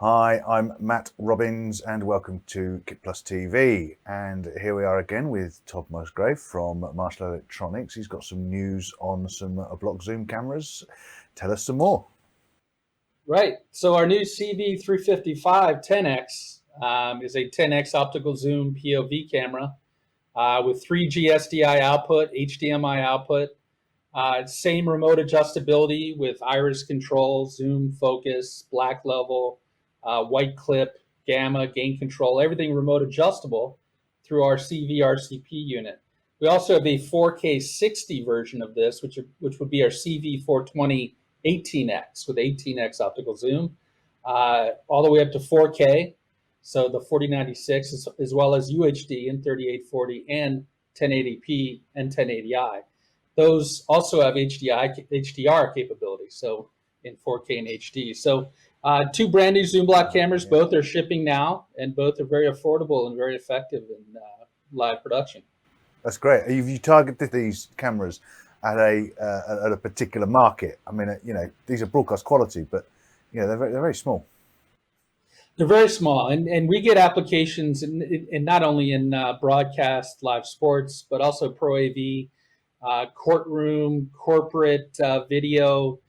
Hi, I'm Matt Robbins and welcome to KITPLUS TV. And here we are again with Tod Musgrave from Marshall Electronics. He's got some news on some Optical Zoom cameras. Tell us some more. Right. So our new CV355-10X is a 10X optical zoom POV camera with 3G Sdi output, HDMI output, same remote adjustability with iris control, zoom focus, black level, white clip, gamma, gain control, everything remote adjustable through our CV RCP unit. We also have a 4K 60 version of this, which would be our CV420 18X with 18X optical zoom, all the way up to 4K. So the 4096 as well as UHD in 3840 and 1080p and 1080i. Those also have HDR capability, so in 4K and HD. So two brand new zoom block cameras, both are shipping now, and both are very affordable and very effective in live production. That's great. Have you targeted these cameras at a particular market? I mean, these are broadcast quality, but they're very small. They're very small, and we get applications in not only in broadcast live sports, but also Pro AV, courtroom, corporate video,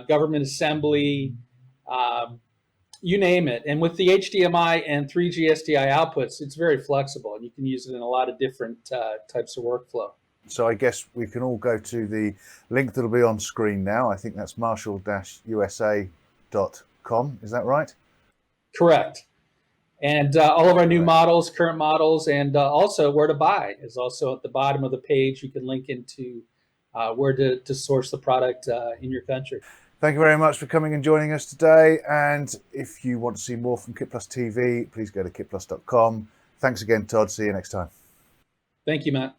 government assembly, you name it. And with the HDMI and 3G Sdi outputs, it's very flexible, and you can use it in a lot of different types of workflow. So I guess we can all go to the link that'll be on screen now. I think that's marshall-usa.com. Is that right? Correct. And all of our new models, current models, and also where to buy is also at the bottom of the page. You can link into where to source the product in your country. Thank you very much for coming and joining us today. And if you want to see more from KITPLUS TV, please go to kitplus.com. Thanks again, Tod. See you next time. Thank you, Matt.